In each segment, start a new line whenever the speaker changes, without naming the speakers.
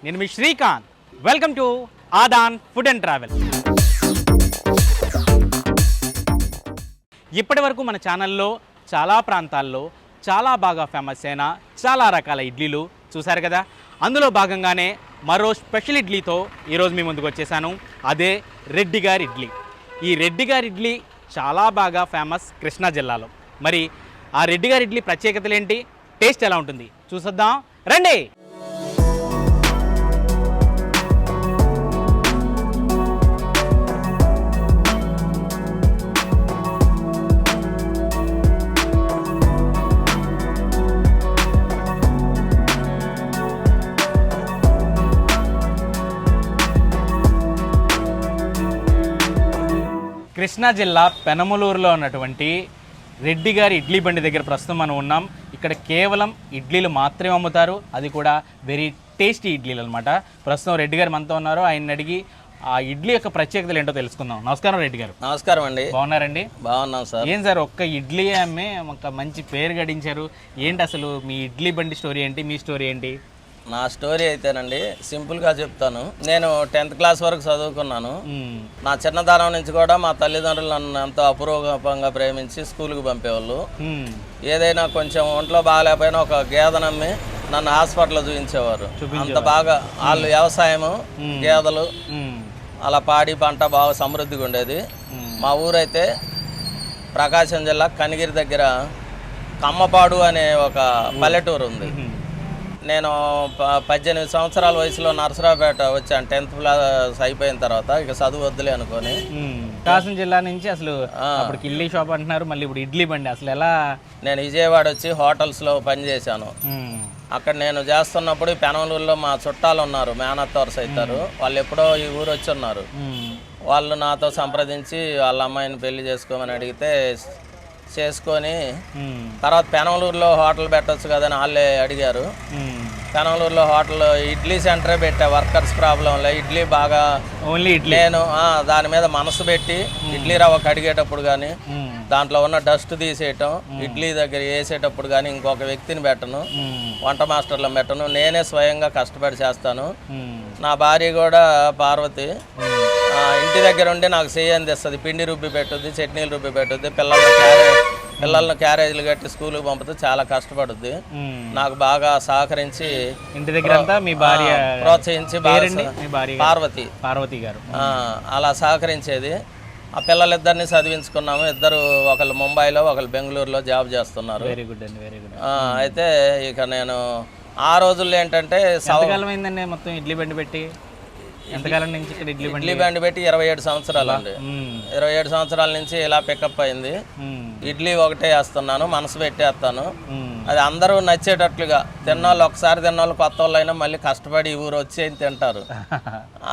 నేను మీ Srikanth. Welcome to Aadhan food and travel. ఇప్పటి వరకు మన ఛానల్లో చాలా ప్రాంతాల్లో చాలా బాగా ఫేమస్ అయిన చాలా రకాల ఇడ్లీలు చూశారు కదా. అందులో భాగంగానే మరో స్పెషల్ ఇడ్లీతో ఈరోజు మీ ముందుకు వచ్చేసాను. అదే రెడ్డి గారి ఇడ్లీ. ఈ రెడ్డి గారి ఇడ్లీ చాలా బాగా ఫేమస్ కృష్ణా జిల్లాలో. మరి ఆ రెడ్డి గారి ఇడ్లీ ప్రత్యేకతలు ఏంటి, టేస్ట్ ఎలా ఉంటుంది చూసొద్దాం రండి. కృష్ణా జిల్లా పెనమలూరులో ఉన్నటువంటి రెడ్డి గారి ఇడ్లీ బండి దగ్గర ప్రస్తుతం మనం ఉన్నాం. ఇక్కడ కేవలం ఇడ్లీలు మాత్రమే అమ్ముతారు, అది కూడా వెరీ టేస్టీ ఇడ్లీలు అనమాట. ప్రస్తుతం రెడ్డి గారు మనతో ఉన్నారు. ఆయన అడిగి ఆ ఇడ్లీ యొక్క ప్రత్యేకతలు ఏంటో తెలుసుకుందాం. నమస్కారం రెడ్డి గారు.
నమస్కారం అండి.
బాగున్నారండి?
బాగున్నాం సార్.
ఏం సార్ ఒక్క ఇడ్లీ అమ్మే ఒక మంచి పేరు గడించారు. ఏంటి అసలు మీ ఇడ్లీ బండి స్టోరీ ఏంటి, మీ స్టోరీ ఏంటి?
నా స్టోరీ అయితేనండి సింపుల్గా చెప్తాను. నేను 10th క్లాస్ వరకు చదువుకున్నాను. నా చిన్నతనం నుంచి కూడా మా తల్లిదండ్రులు నన్ను ఎంతో అపురూపంగా ప్రేమించి స్కూల్కి పంపేవాళ్ళు. ఏదైనా కొంచెం ఒంట్లో బాగాలేకపోయినా ఒక గేదెనమ్మి నన్ను హాస్పిటల్లో చూపించేవారు. అంత బాగా వాళ్ళు వ్యవసాయము, గేదెలు, అలా పాడి పంట బాగా సమృద్ధిగా ఉండేది. మా ఊరైతే ప్రకాశం జిల్లా కనిగిరి దగ్గర కమ్మపాడు అనే ఒక పల్లెటూరు ఉంది. నేను 18 సంవత్సరాల వయసులో నరసరావుపేట వచ్చాను. 10th క్లాస్ అయిపోయిన తర్వాత ఇక చదువు వద్దులే అనుకొని.
ప్రకాశం జిల్లా నుంచి అసలు అప్పుడు ఇడ్లీ షాప్ అంటున్నారు, మళ్ళీ ఇప్పుడు ఇడ్లీ బండి అసలు ఎలా?
నేను విజయవాడ వచ్చి హోటల్స్లో పనిచేశాను. అక్కడ నేను చేస్తున్నప్పుడు పెనమలూరులో మా చుట్టాలు ఉన్నారు, మేనత్తవర్స్ అవుతారు. వాళ్ళు ఎప్పుడో ఈ ఊరు వచ్చి ఉన్నారు. వాళ్ళు నాతో సంప్రదించి వాళ్ళ అమ్మాయిని పెళ్లి చేసుకోమని అడిగితే చేసుకొని తర్వాత పెనమలూరులో హోటల్ పెట్టచ్చు కదని వాళ్ళే అడిగారు. పెనమలూరులో హోటల్ ఇడ్లీ సెంటరే పెట్టా. వర్కర్స్ ప్రాబ్లంలో ఇడ్లీ బాగా
ఓన్లీ ఇడ్లీ.
నేను దాని మీద మనసు పెట్టి ఇడ్లీ రవ్వ కడిగేటప్పుడు కానీ దాంట్లో ఉన్న డస్ట్ తీసేయటం, ఇడ్లీ దగ్గర వేసేటప్పుడు కానీ ఇంకొక వ్యక్తిని పెట్టను, వంట మాస్టర్లో పెట్టను, నేనే స్వయంగా కష్టపడి చేస్తాను. నా భార్య కూడా పార్వతి ఇంటి దగ్గర ఉండి నాకు చెయ్యని తెస్తుంది. పిండి రుబ్బి పెట్టుద్ది, చట్నీలు రుబ్బి పెట్టుద్ది, పిల్లలను క్యారేజీలు కట్టి స్కూల్కి పంపుతూ చాలా కష్టపడుద్ది. నాకు బాగా సహకరించి
ఇంటి దగ్గర మీ భార్య
ప్రోత్సహించి
పార్వతి గారు
అలా సహకరించేది. ఆ పిల్లలిద్దరిని చదివించుకున్నాము. ఇద్దరు ఒకళ్ళు ముంబైలో ఒకళ్ళు బెంగళూరులో జాబ్ చేస్తున్నారు.
వెరీ గుడ్ అండి, వెరీ గుడ్.
అయితే ఇక నేను ఆ రోజుల్లో ఏంటంటే
ఎంతకాలం అయిందండి మొత్తం ఇడ్లీ బండి పెట్టి? ఎంతకాలం నుంచి ఇక్కడ ఇడ్లీ
బండి పెట్టి 27 సంవత్సరాలు అండి. 27 సంవత్సరాల నుంచి ఇలా పికప్ అయింది. ఇడ్లీ ఒకటే వేస్తున్నాను, మనసు పెట్టేస్తాను. అది అందరూ నచ్చేటట్లుగా తిన్నోళ్ళు, ఒకసారి తిన్నోళ్ళు కొత్త వాళ్ళు అయినా మళ్ళీ కష్టపడి ఈ ఊరు వచ్చి తింటారు.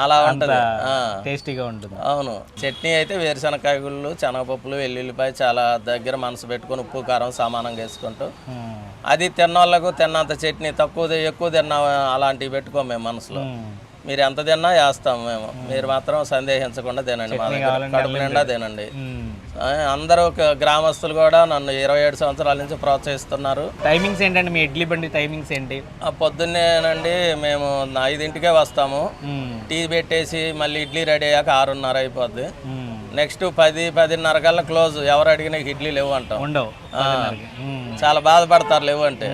అలా ఉంటుంది,
టేస్టీగా ఉంటుంది.
అవును. చట్నీ అయితే వేరుశనగకాయ గుళ్ళు, శనగపప్పులు, వెల్లుల్లిపాయ చాలా దగ్గర మనసు పెట్టుకొని ఉప్పు కారం సమానంగా వేసుకుంటూ అది తిన్నోళ్ళకు తిన్నంత చట్నీ ఎక్కువ తిన్నా అలాంటివి పెట్టుకోం మేము మనసులో. మీరు ఎంత తిన్నా వేస్తాం మేము, మీరు మాత్రం సందేహించకుండా తినండి, మా దగ్గర కడుపు నిండా తినండి. అందరూ గ్రామస్తులు కూడా నన్ను 27 సంవత్సరాల నుంచి ప్రోత్సహిస్తున్నారు.
టైమింగ్స్ ఏంటండి మీ ఇడ్లీ బండి టైమింగ్స్ ఏంటి?
పొద్దున్నేనండి మేము 5ంటికే వస్తాము. టీ పెట్టేసి మళ్ళీ ఇడ్లీ రెడీ అయ్యాక 6:30 అయిపోద్ది. నెక్స్ట్ 10-10:30 కల్లా క్లోజ్. ఎవరు అడిగినా ఇడ్లీ లేవు అంటాం. చాలా బాధపడతారు లేవు అంటే.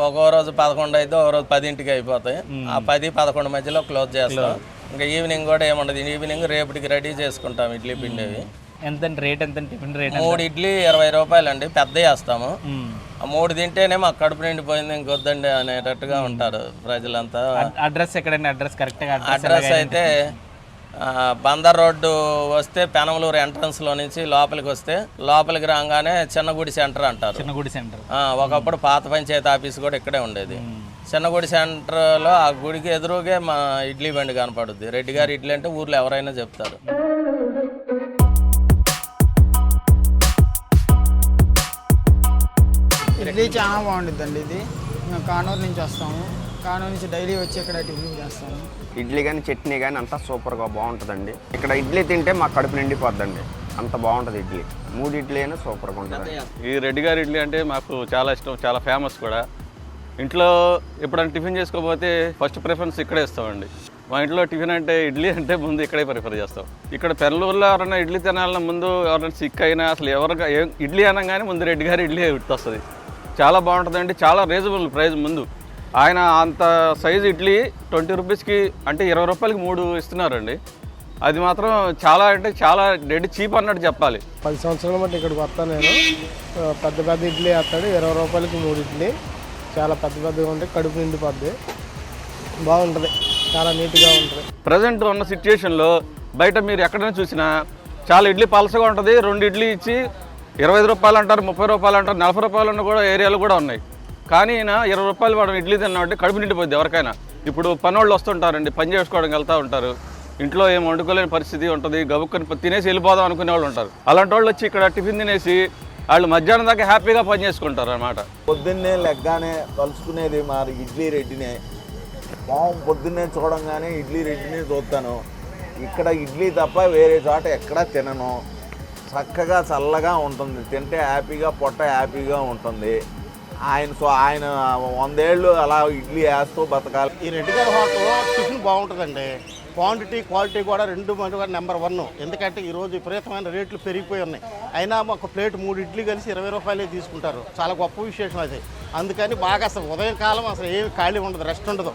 ఒక్కో రోజు 11 అయితే ఒక రోజు 10ంటికి అయిపోతాయి. ఆ 10-11 మధ్యలో క్లోజ్ చేస్తాం. ఇంకా ఈవినింగ్ కూడా ఏముండదు. ఈవినింగ్ రేపటికి రెడీ చేసుకుంటాం ఇడ్లీ పిండివి.
ఎంత రేట్? ఎంత టిఫిన్ రేట్?
3 ఇడ్లీ 20 రూపాయలు అండి. పెద్ద వేస్తాము. ఆ 3 తింటేనే మాకు కడుపు నిండిపోయింది, ఇంకొద్దండి అనేటట్టుగా ఉంటారు ప్రజలంతా.
అడ్రస్ ఎక్కడండి? అడ్రస్ కరెక్ట్గా?
అడ్రస్ అయితే బందర్ రోడ్డు వస్తే పెనమలూరు ఎంట్రన్స్లో నుంచి లోపలికి వస్తే లోపలికి రాగానే చిన్నగుడి సెంటర్ అంటారు.
చిన్నగుడి సెంటర్
ఒకప్పుడు పాత పంచాయతీ ఆఫీస్ కూడా ఇక్కడే ఉండేది. చిన్నగుడి సెంటర్లో ఆ గుడికి ఎదురుగే మా ఇడ్లీ బండి కనపడుద్ది. రెడ్డి గారి ఇడ్లీ అంటే ఊర్లో ఎవరైనా చెప్తారు.
ఇడ్లీ చాలా బాగుంటుందండి. ఇది మేము కానూరు నుంచి వస్తాము. కానూరు నుంచి డైలీ వచ్చి ఇక్కడ టిఫిన్ చేస్తాము.
ఇడ్లీ కానీ చట్నీ కానీ అంతా సూపర్గా బాగుంటుందండి. ఇక్కడ ఇడ్లీ తింటే మాకు కడుపు నిండిపోద్దండి, అంత బాగుంటుంది ఇడ్లీ. 3 ఇడ్లీ అయినా సూపర్గా ఉంటుంది.
ఈ రెడ్డి గారి ఇడ్లీ అంటే మాకు చాలా ఇష్టం, చాలా ఫేమస్ కూడా. ఇంట్లో ఎప్పుడైనా టిఫిన్ చేసుకోకపోతే ఫస్ట్ ప్రిఫరెన్స్ ఇక్కడే ఇస్తామండి. మా ఇంట్లో టిఫిన్ అంటే ఇడ్లీ అంటే ముందు ఇక్కడే ప్రిఫర్ చేస్తాం. ఇక్కడ పెనమలూరులో ఎవరైనా ఇడ్లీ తినాలన్న ముందు ఎవరైనా సిక్ అయినా అసలు ఎవరికి ఇడ్లీ అనగానే ముందు రెడ్డి గారి ఇడ్లీ గుర్తొస్తుంది. చాలా బాగుంటుందండి, చాలా రీజనబుల్ ప్రైస్. ముందు ఆయన అంత సైజు ఇడ్లీ 20 రూపీస్కి అంటే 20 రూపాయలకి 3 ఇస్తున్నారండి. అది మాత్రం చాలా అంటే చాలా డెడ్ చీప్ అన్నట్టు చెప్పాలి.
10 సంవత్సరాల మట్టి ఇక్కడికి వస్తాను నేను. పెద్ద పెద్ద ఇడ్లీ వేస్తాడు, 20 రూపాయలకి 3 ఇడ్లీ. చాలా పెద్ద పెద్దగా ఉంటాయి, కడుపు నిండిపోద్ది, బాగుంటుంది, చాలా నీట్గా ఉంటుంది.
ప్రజెంట్ ఉన్న సిచ్యుయేషన్లో బయట మీరు ఎక్కడైనా చూసినా చాలా ఇడ్లీ పలసగా ఉంటుంది. 2 ఇడ్లీ ఇచ్చి 25 రూపాయలు అంటారు, 30 రూపాయలు అంటారు, 40 రూపాయలు ఉన్న కూడా ఏరియాలు కూడా ఉన్నాయి. కానీ ఈయన 20 రూపాయలు వాడు ఇడ్లీ తిన్నామంటే కడుపు నిండిపోద్ది ఎవరికైనా. ఇప్పుడు పనోళ్ళు వస్తుంటారండి, పని చేసుకోవడానికి వెళ్తూ ఉంటారు, ఇంట్లో ఏం వండుకోలేని పరిస్థితి ఉంటుంది, గబుక్కని తినేసి వెళ్ళిపోదాం అనుకునే వాళ్ళు ఉంటారు. అలాంటి వాళ్ళు వచ్చి ఇక్కడ టిఫిన్ తినేసి వాళ్ళు మధ్యాహ్నం దాకా హ్యాపీగా పని చేసుకుంటారు అన్నమాట.
పొద్దున్నే లెగ్గానే కలుసుకునేది మా ఇడ్లీ రెడ్డినే. పొద్దున్నే చూడంగానే ఇడ్లీ రెడ్డినే చూస్తాను. ఇక్కడ ఇడ్లీ తప్ప వేరే చోట ఎక్కడా తినను. చక్కగా చల్లగా ఉంటుంది, తింటే హ్యాపీగా పొట్ట హ్యాపీగా ఉంటుంది. ఆయన 100 ఏళ్ళు అలా ఇడ్లీ వేస్తూ బతకాలి.
ఈ రెడ్డి గారి హోటల్లో టిఫిన్ బాగుంటుందండి. క్వాంటిటీ క్వాలిటీ కూడా 2 నెంబర్ 1. ఎందుకంటే ఈరోజు విపరీతమైన రేట్లు పెరిగిపోయి ఉన్నాయి. అయినా ఒక ప్లేట్ 3 ఇడ్లీ కలిసి 20 రూపాయలే తీసుకుంటారు. చాలా గొప్ప విశేషం అది. అందుకని బాగా అసలు ఉదయం కాలం అసలు ఏమి ఖాళీ ఉండదు, రెస్ట్ ఉండదు.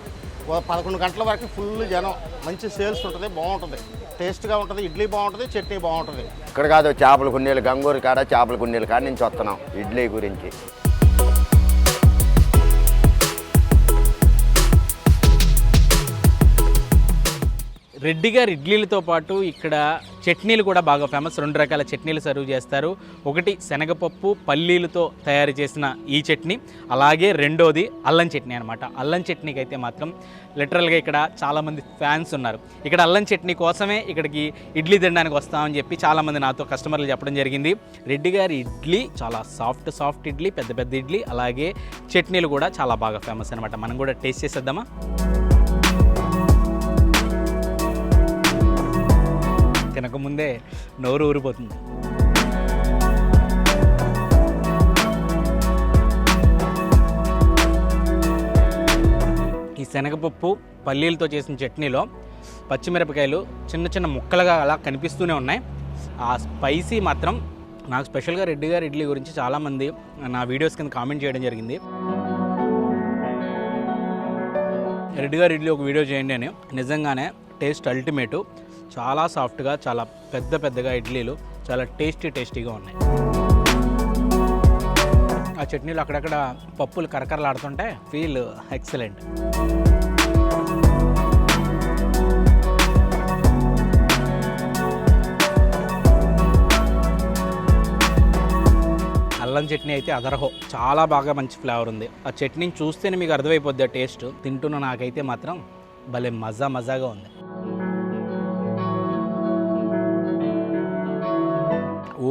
11 గంటల వరకు ఫుల్ జనం, మంచి సేల్స్ ఉంటుంది, బాగుంటుంది, టేస్ట్గా ఉంటుంది. ఇడ్లీ బాగుంటుంది, చట్నీ బాగుంటుంది.
ఇక్కడ కాదు, చేపల కుండీలు, గంగూరు కాడ చేపల కుండీలు కాడ నుంచి వస్తున్నాం ఇడ్లీ గురించి.
రెడ్డి గారి ఇడ్లీలతో పాటు ఇక్కడ చట్నీలు కూడా బాగా ఫేమస్. 2 రకాల చట్నీలు సర్వ్ చేస్తారు. ఒకటి శనగపప్పు పల్లీలతో తయారు చేసిన ఈ చట్నీ, అలాగే రెండోది అల్లం చట్నీ అనమాట. అల్లం చట్నీకి అయితే మాత్రం లిటరల్గా ఇక్కడ చాలామంది ఫ్యాన్స్ ఉన్నారు. ఇక్కడ అల్లం చట్నీ కోసమే ఇక్కడికి ఇడ్లీ తినడానికి వస్తామని చెప్పి చాలామంది నాతో కస్టమర్లు చెప్పడం జరిగింది. రెడ్డి గారి ఇడ్లీ చాలా సాఫ్ట్ ఇడ్లీ, పెద్ద పెద్ద ఇడ్లీ, అలాగే చట్నీలు కూడా చాలా బాగా ఫేమస్ అనమాట. మనం కూడా టేస్ట్ చేసేద్దామా? తినకముందే నోరు ఊరిపోతుంది. ఈ శనగపప్పు పల్లీలతో చేసిన చట్నీలో పచ్చిమిరపకాయలు చిన్న చిన్న ముక్కలుగా అలా కనిపిస్తూనే ఉన్నాయి. ఆ స్పైసీ మాత్రం నాకు స్పెషల్గా రెడ్డి గారి ఇడ్లీ గురించి చాలామంది నా వీడియోస్ కింద కామెంట్ చేయడం జరిగింది. రెడ్డి గారి ఇడ్లీ ఒక వీడియో చేయండి అని. నిజంగానే టేస్ట్ అల్టిమేటు. చాలా సాఫ్ట్గా, చాలా పెద్దగా ఇడ్లీలు చాలా టేస్టీగా ఉన్నాయి. ఆ చట్నీలు అక్కడక్కడ పప్పులు కరకరలాడుతుంటే ఫీల్ ఎక్సలెంట్. అల్లం చట్నీ అయితే అదరహో, చాలా బాగా మంచి ఫ్లేవర్ ఉంది. ఆ చట్నీని చూస్తేనే మీకు అర్థమైపోద్ది ఆ టేస్ట్. తింటున్న నాకైతే మాత్రం భలే మజాగా ఉంది.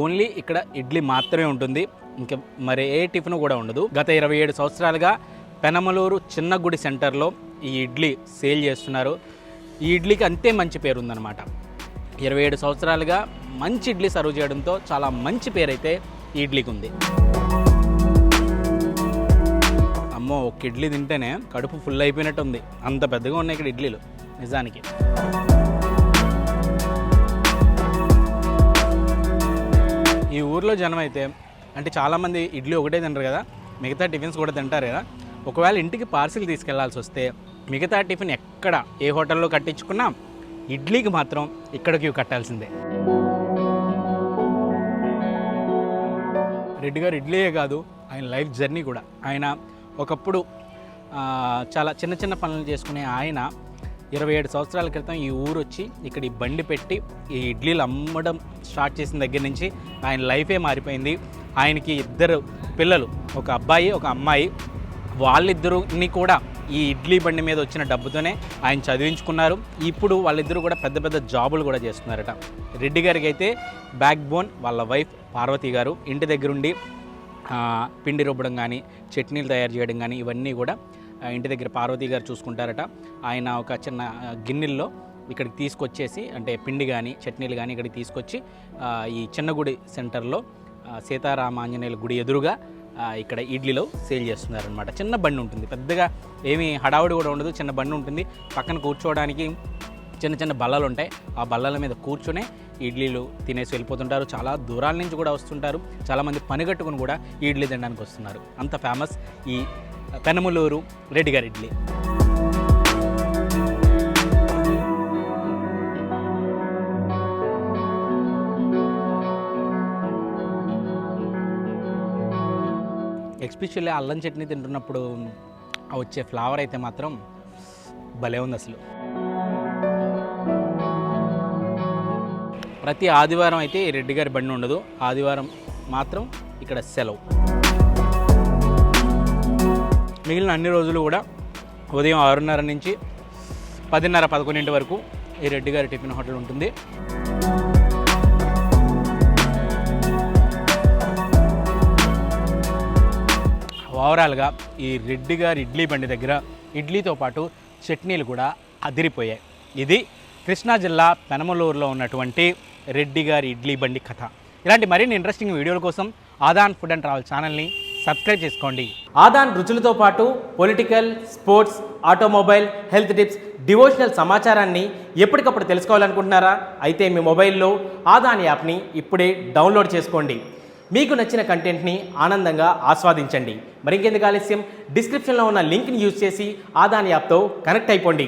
ఓన్లీ ఇక్కడ ఇడ్లీ మాత్రమే ఉంటుంది, ఇంకా మరి ఏ టిఫిన్ కూడా ఉండదు. గత 27 సంవత్సరాలుగా పెనమలూరు చిన్నగుడి సెంటర్లో ఈ ఇడ్లీ సేల్ చేస్తున్నారు. ఈ ఇడ్లీకి అంతే మంచి పేరు ఉందన్నమాట. 27 సంవత్సరాలుగా మంచి ఇడ్లీ సర్వ్ చేయడంతో చాలా మంచి పేరైతే ఈ ఇడ్లీకి ఉంది. అమ్మో, ఒక ఇడ్లీ తింటేనే కడుపు ఫుల్ అయిపోయినట్టు ఉంది, అంత పెద్దగా ఉన్నాయి ఇక్కడ ఇడ్లీలు నిజానికి. ఈ ఊర్లో జనం అయితే అంటే చాలామంది ఇడ్లీ ఒకటే తింటారు కదా, మిగతా టిఫిన్స్ కూడా తింటారు కదా. ఒకవేళ ఇంటికి పార్సిల్ తీసుకెళ్లాల్సి వస్తే మిగతా టిఫిన్ ఎక్కడ ఏ హోటల్లో కట్టించుకున్నా ఇడ్లీకి మాత్రం ఇక్కడ క్యూ కట్టాల్సిందే. రెడ్డి గారు ఇడ్లీయే కాదు, ఆయన లైఫ్ జర్నీ కూడా. ఆయన ఒకప్పుడు చాలా చిన్న పనులు చేసుకునే ఆయన 27 సంవత్సరాల క్రితం ఈ ఊరు వచ్చి ఇక్కడ ఈ బండి పెట్టి ఈ ఇడ్లీలు అమ్మడం స్టార్ట్ చేసిన దగ్గర నుంచి ఆయన లైఫే మారిపోయింది. ఆయనకి 2 పిల్లలు, ఒక అబ్బాయి ఒక అమ్మాయి. వాళ్ళిద్దరిని కూడా ఈ ఇడ్లీ బండి మీద వచ్చిన డబ్బుతోనే ఆయన చదివించుకున్నారు. ఇప్పుడు వాళ్ళిద్దరూ కూడా పెద్ద జాబులు కూడా చేస్తున్నారట. రెడ్డి గారికి అయితే బ్యాక్ బోన్ వాళ్ళ వైఫ్ పార్వతి గారు. ఇంటి దగ్గరుండి పిండి రుబ్బడం కానీ, చట్నీలు తయారు చేయడం కానీ ఇవన్నీ కూడా ఇంటి దగ్గర పార్వతి గారు చూసుకుంటారట. ఆయన ఒక చిన్న గిన్నెల్లో ఇక్కడికి తీసుకొచ్చేసి, అంటే పిండి కానీ చట్నీలు కానీ ఇక్కడికి తీసుకొచ్చి ఈ చిన్నగుడి సెంటర్లో సీతారామాంజనేయుల గుడి ఎదురుగా ఇక్కడ ఇడ్లీలో సేల్ చేస్తున్నారనమాట. చిన్న బండి ఉంటుంది, పెద్దగా ఏమీ హడావుడి కూడా ఉండదు, చిన్న బండి ఉంటుంది. పక్కన కూర్చోవడానికి చిన్న చిన్న బల్లలు ఉంటాయి. ఆ బల్లల మీద కూర్చొని ఇడ్లీలు తినేసి వెళ్ళిపోతుంటారు. చాలా దూరాల నుంచి కూడా వస్తుంటారు. చాలామంది పని కట్టుకుని కూడా ఈ ఇడ్లీ తినడానికి వస్తున్నారు. అంత ఫేమస్ ఈ పెనమలూరు రెడ్డి గారి ఇడ్లీ. ఎస్పెషల్లీ అల్లం చట్నీ తింటున్నప్పుడు వచ్చే ఫ్లేవర్ అయితే మాత్రం భలే ఉంది అసలు. ప్రతి ఆదివారం అయితే ఈ రెడ్డి గారి బండి ఉండదు, ఆదివారం మాత్రం ఇక్కడ సెలవు. మిగిలిన అన్ని రోజులు కూడా ఉదయం 6:30 నుంచి 10:30, 11 వరకు ఈ రెడ్డి గారి టిఫిన్ హోటల్ ఉంటుంది. ఓవరాల్గా ఈ రెడ్డి గారి ఇడ్లీ బండి దగ్గర ఇడ్లీతో పాటు చట్నీలు కూడా అదిరిపోయాయి. ఇది కృష్ణా జిల్లా పెనమలూరులో ఉన్నటువంటి రెడ్డి గారి ఇడ్లీ బండి కథ. ఇలాంటి మరిన్ని ఇంట్రెస్టింగ్ వీడియోల కోసం ఆదాన్ ఫుడ్ అండ్ ట్రావెల్ ఛానల్ని సబ్స్క్రైబ్ చేసుకోండి. ఆదాన్ రుచులతో పాటు political, sports, automobile, health tips, devotional సమాచారాన్ని ఎప్పటికప్పుడు తెలుసుకోవాలనుకుంటున్నారా? అయితే మీ మొబైల్లో ఆదాన్ యాప్ని ఇప్పుడే డౌన్లోడ్ చేసుకోండి. మీకు నచ్చిన కంటెంట్ని ఆనందంగా ఆస్వాదించండి. మరింకెందుకు ఆలస్యం, డిస్క్రిప్షన్లో ఉన్న లింక్ని యూజ్ చేసి ఆదాన్ యాప్తో కనెక్ట్ అయిపోండి.